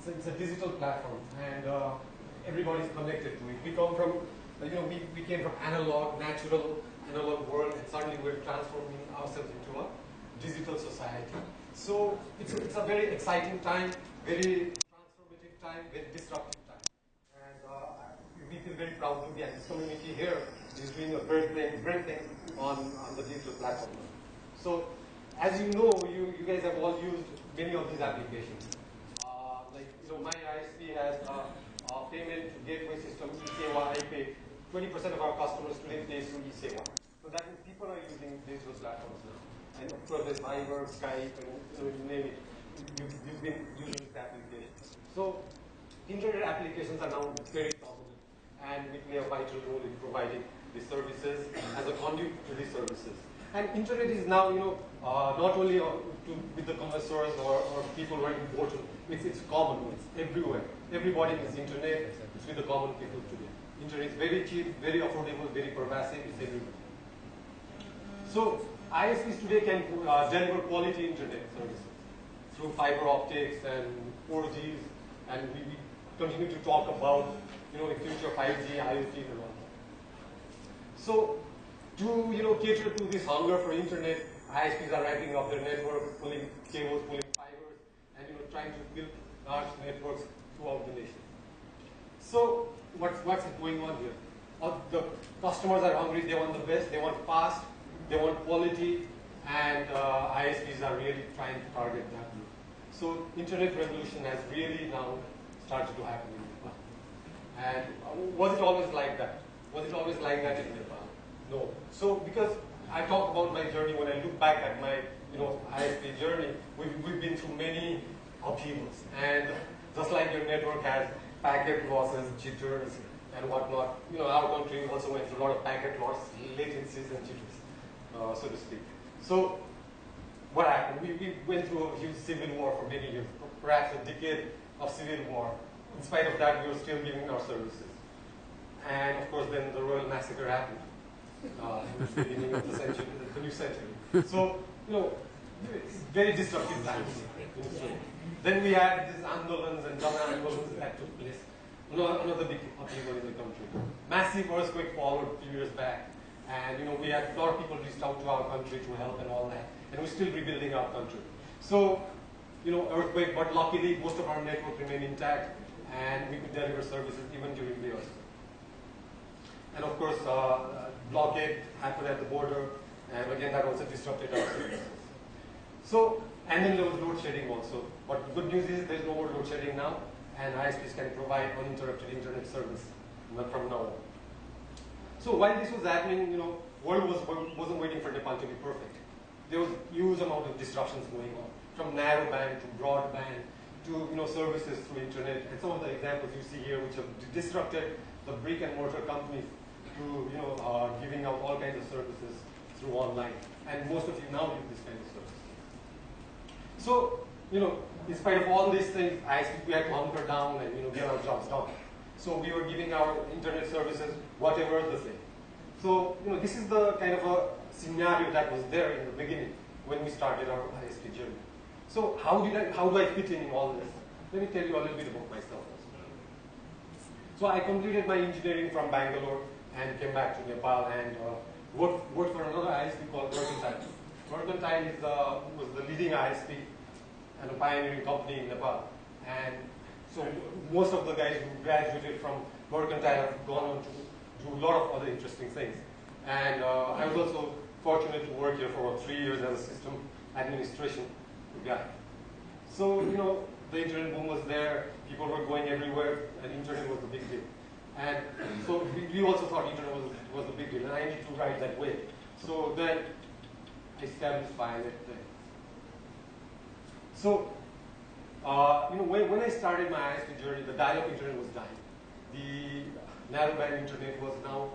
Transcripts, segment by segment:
it's a digital platform, and everybody's connected to it. We come from, we came from natural analog world, and suddenly we're transforming ourselves into a digital society. So it's a very exciting time, very transformative time, very disruptive time. And we feel very proud to be at this community here is doing a great thing on the digital platform. So as you know, you guys have all used many of these applications. My ISP has a payment gateway system, eSewa. I pay 20% of our customers today pay through eSewa. So that means people are using digital platforms now. And of course, there's Viber, Skype, and you name it. You've been using this application. So internet applications are now very prominent, and we play a vital role in providing these services as a conduit to these services. And internet is now, not only with the connoisseurs or people who are important. It's common. It's everywhere. Everybody is internet. It's with the common people today. Internet is very cheap, very affordable, very pervasive. It's everywhere. So ISPs today can deliver quality internet services through fiber optics and 4Gs, and we continue to talk about, in future 5G, IoT, and all that. So to cater to this hunger for internet, ISPs are ramping up their network, pulling cables, pulling fibers, and trying to build large networks throughout the nation. So what's going on here? The customers are hungry. They want the best. They want fast. They want quality, and ISPs are really trying to target that. So internet revolution has really now started to happen in Nepal. And was it always like that? Was it always like that in Nepal? No. So because I talk about my journey, when I look back at my ISP journey, we've been through many upheavals. And just like your network has packet losses, jitters, and whatnot, our country also went through a lot of packet loss, latencies, and jitters, so to speak. So what happened? We went through a huge civil war for many years, perhaps a decade of civil war. In spite of that, we were still giving our services. And of course, then the Royal Massacre happened. In the beginning of the century, the new century. So, it's very disruptive times. Then we had these andolans and Jana andolans that took place. Another big upheaval in the country. Massive earthquake followed a few years back. And we had a lot of people reached out to our country to help and all that. And we're still rebuilding our country. So, earthquake, but luckily most of our network remained intact, and we could deliver services even during the earthquake. And of course, blockade happened at the border, and again that also disrupted our services. So, and then there was load shedding also. But the good news is there's no more load shedding now, and ISPs can provide uninterrupted internet service from now on. So while this was happening, world wasn't waiting for Nepal to be perfect. There was a huge amount of disruptions going on, from narrowband to broadband to services through internet. And some of the examples you see here, which have disrupted the brick and mortar companies to giving out all kinds of services through online. And most of you now use this kind of service. So, in spite of all these things, we had to hunker down and get our jobs done. So we were giving our internet services whatever the thing. So, this is the kind of a scenario that was there in the beginning when we started our ISP journey. So how do I fit in all this? Let me tell you a little bit about myself. So I completed my engineering from Bangalore and came back to Nepal and worked for another ISP called Mercantile. Mercantile was the leading ISP and a pioneering company in Nepal. And so most of the guys who graduated from Mercantile have gone on to do a lot of other interesting things. And I was also fortunate to work here for 3 years as a system administration guy. So, the internet boom was there, people were going everywhere, and internet was the big deal. And so we also thought internet was a big deal, and I need to ride that wave. So then I established BinayNet there. So, when I started my ISP journey, the dial-up internet was dying. The narrowband internet was now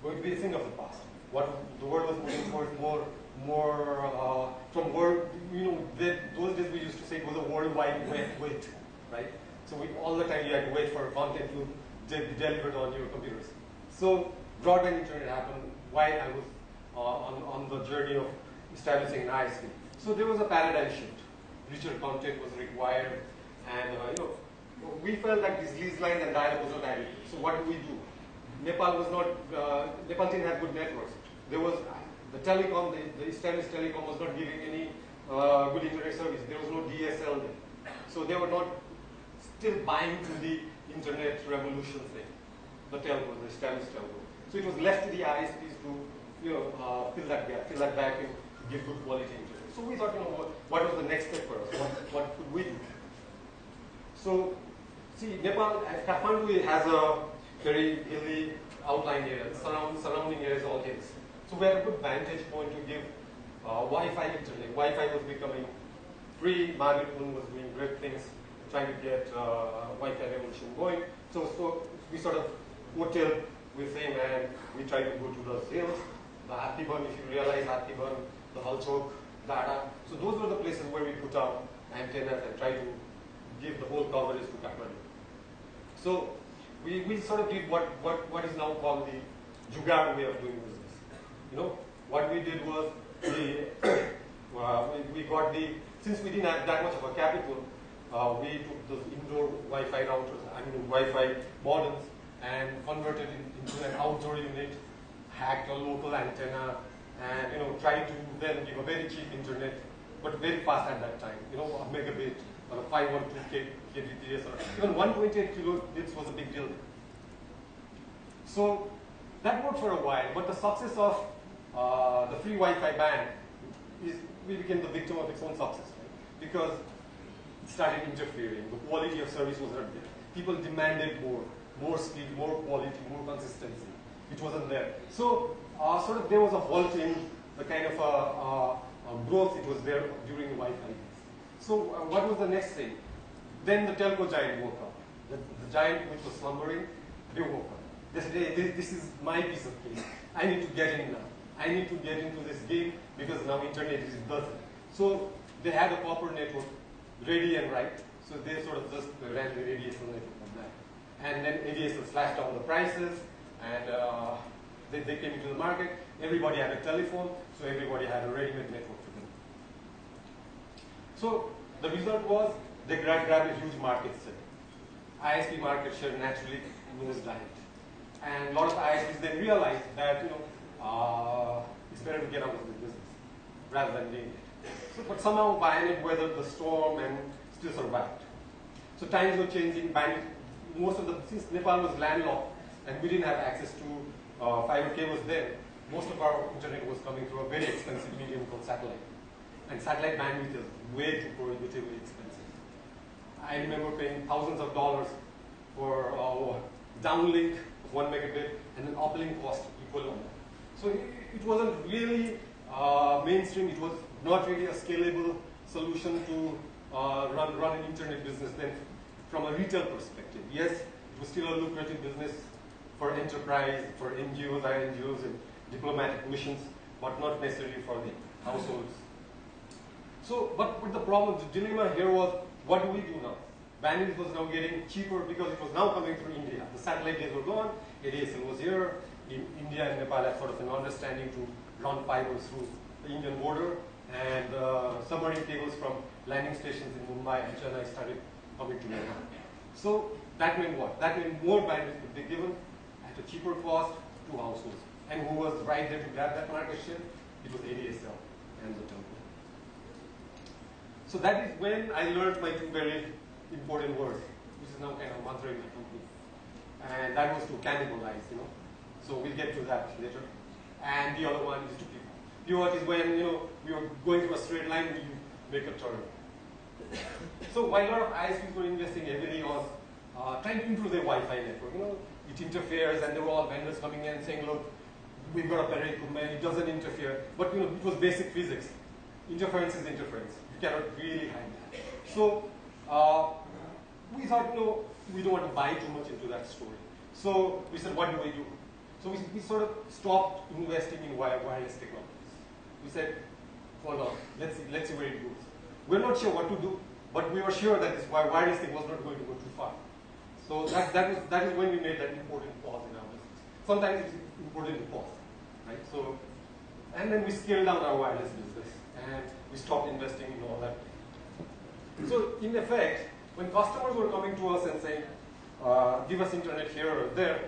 going to be a thing of the past. What the world was moving towards more from world, those days we used to say it was a worldwide wait, right? So all the time you had to wait for content to be delivered on your computers. So broadband internet happened while I was on the journey of establishing an ISP. So there was a paradigm shift. Richer content was required, and we felt that these lease lines and dial-up was not adequate. So what do we do? Nepal was not, Nepal didn't have good networks. There was the telecom, the established telecom was not giving any good internet service. There was no DSL there. So they were not still buying to the internet revolution thing, the telco, the established telco. So it was left to the ISPs to fill that gap, fill that vacuum, give good quality internet. So we thought, what was the next step for us? What could we do? So, see, Nepal, Kathmandu has a very hilly outlying area. The surrounding area is all hills. So we had a good vantage point to give Wi-Fi internet. Wi-Fi was becoming free. Margaret was doing great things, trying to get Wi-Fi revolution going. So we sort of hoteled with him and we tried to go to those hills. The Hathiban, if you realize Hathiban, the Halchok, Dada. So those were the places where we put our antennas and tried to give the whole coverage to Kathmandu. So we sort of did what is now called the Jugaad way of doing business. What we did was we got since we didn't have that much of a capital, we took those indoor Wi-Fi routers, Wi-Fi modems, and converted it into an outdoor unit, hacked a local antenna, and tried to then give a very cheap internet, but very fast at that time. A megabit or a 512 kbps or even 128 kilobits was a big deal. So that worked for a while, but the success of the free Wi-Fi band we became the victim of its own success, right? Because it started interfering. The quality of service was not there. People demanded more speed, more quality, more consistency. It wasn't there. So sort of there was a halt in the kind of growth it was there during the Wi-Fi days. So what was the next thing? Then the telco giant woke up. The giant which was slumbering, they woke up. They said, hey, this is my piece of cake. I need to get in now. I need to get into this game because now internet is buzzing. So they had a copper network, ready and right. So they sort of just ran the ADSL network on that. And then ADSL slashed down the prices and they came into the market. Everybody had a telephone, so everybody had a ready-made network for them. So the result was they grabbed a huge market share. ISP market share naturally nosedived. And a lot of ISPs then realized that it's better to get out of the business rather than doing it. So, but somehow Binet weathered the storm and still survived. So times were changing. Since Nepal was landlocked and we didn't have access to fiber cables then, most of our internet was coming through a very expensive medium called satellite. And satellite bandwidth is way too prohibitively expensive. I remember paying thousands of dollars for downlink of 1 megabit and an uplink cost equal on that. So it wasn't really mainstream. It was not really a scalable solution to run an internet business then from a retail perspective. Yes, it was still a lucrative business for enterprise, for NGOs, INGOs, and diplomatic missions, but not necessarily for the households. So, but the problem, the dilemma here was, what do we do now? Bandwidth was now getting cheaper because it was now coming through India. The satellite days were gone, ADSL was here. India and Nepal had sort of an understanding to run fiber through the Indian border, and submarine cables from landing stations in Mumbai and Chennai started coming to Nepal. So that meant what? That meant more bandwidth would be given at a cheaper cost to households. And who was right there to grab that market share? It was ADSL and the telco. So that is when I learned my two very important words, which is now kind of mantra in my company. And that was to cannibalize, So we'll get to that later. And the other one is to pivot. Pivot is when, we were going through a straight line, you make a turn. So while a lot of ISPs were investing heavily on trying to improve their Wi-Fi network, it interferes, and there were all vendors coming in and saying, look, we've got a better equipment, it doesn't interfere. But it was basic physics. Interference is interference. You cannot really hide that. So we thought, we don't want to buy too much into that story. So we said, what do we do? So we sort of stopped investing in wireless technologies. We said, hold on, let's see where it goes. We're not sure what to do, but we were sure that this wireless thing was not going to go too far. So that is when we made that important pause in our business. Sometimes it's important to pause, right? So, and then we scaled down our wireless business, and we stopped investing in all that. So in effect, When customers were coming to us and saying, give us internet here or there,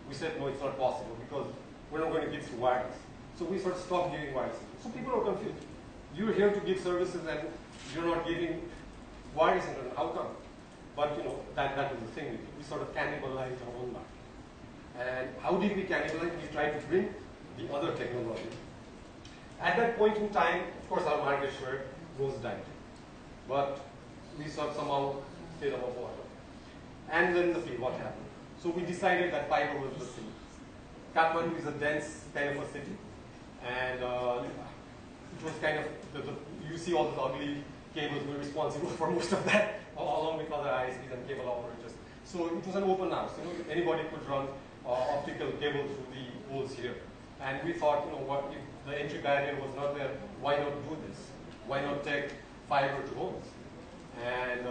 we said, no, it's not possible because we're not going to give through wireless. So we sort of stopped giving wireless. So people are confused. You're here to give services and you're not giving wireless internet. How come? But you know, that was the thing. We sort of cannibalized our own market. And how did we cannibalize? We tried to bring the other technology. At that point in time, of course, our market share goes down. But we sort of somehow stayed above water. And then what happened? So we decided that fiber was the thing. Kathmandu is a dense kind of a city. And it was kind of, you see all those ugly cables were responsible for most of that, along with other ISPs and cable operators. So it was an open house. You know, anybody could run optical cable through the holes here. And we thought, you know, what if the entry barrier was not there, why not do this? Why not take fiber to homes? And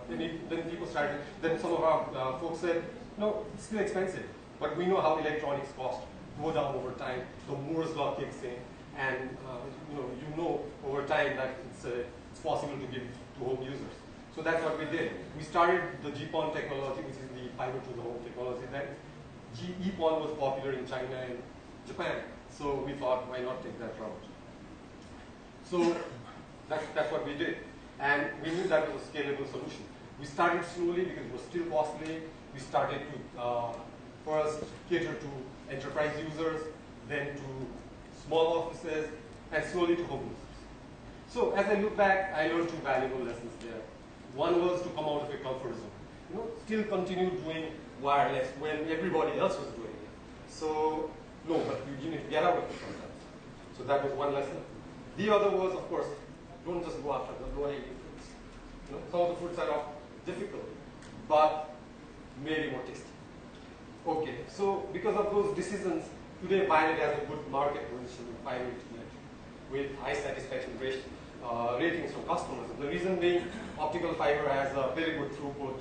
then people started, then some of our folks said, no, it's still expensive. But we know how electronics cost go down over time. The Moore's law kicks in. And you know over time that it's possible to give to home users. So that's what we did. We started the GPON technology, which is the fiber to the home technology. Then EPON was popular in China and Japan. So we thought, why not take that route? So that's what we did. And we knew that was a scalable solution. We started slowly because it was still costly. We started to first cater to enterprise users, then to small offices, and slowly to home users. So as I look back, I learned two valuable lessons there. One was to come out of a comfort zone. You know, still continue doing wireless when everybody else was doing it. So no, but you need to get out of it sometimes. So that was one lesson. The other was, of course, don't just go after the low-hanging fruits. You know, some of the fruits are difficult, but maybe more tasty. Okay, so because of those decisions, today Binary has a good market position in fiber internet with high satisfaction ratings from customers. The reason being, optical fiber has a very good throughput.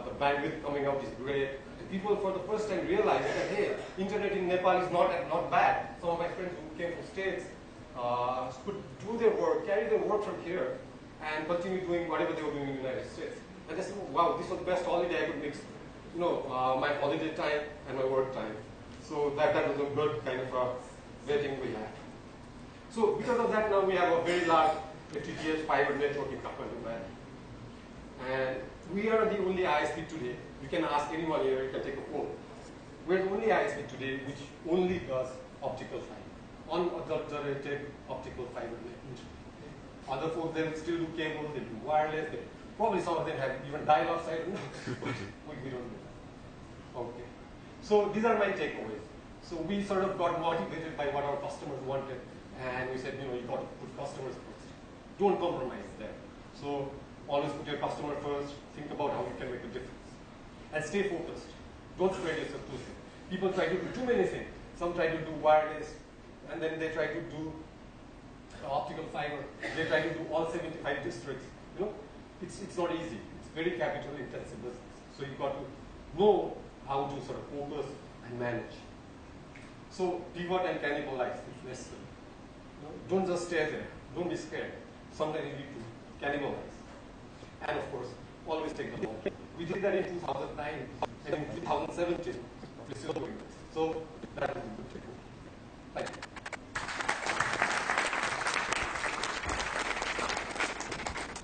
The bandwidth coming out is great. People for the first time realized that, hey, internet in Nepal is not bad. Some of my friends who came from states could do their work, carry their work from here, and continue doing whatever they were doing in the United States. And they said, wow, this was the best holiday I could mix, you know, my holiday time and my work time. So that was a good kind of a rating we had. So because of that, now we have a very large FTTH fiber network in Kathmandu Valley. And we are the only ISP today. You can ask anyone here, you can take a poll. We're the only ISP today which only does optical fiber, unadulterated optical fiber internet. Other folks, they'll still do cable, they do wireless, probably some of them have even dial-up side, but we don't do that. Okay. So these are my takeaways. So we sort of got motivated by what our customers wanted, and we said, you know, you got to put customers first. Don't compromise there. So always put your customer first, think about how you can make a difference. And stay focused. Don't spread yourself too thin. People try to do too many things. Some try to do wireless, and then they try to do optical fiber. They try to do all 75 districts. You know, it's not easy. It's very capital intensive business. So you've got to know how to sort of focus and manage. So pivot and cannibalize if necessary. You know, don't just stay there. Don't be scared. Sometimes you need to cannibalize. And of course, always take the long. We did that in 2009 and in 2017. We're still doing this. So that was a good thing. Thank you.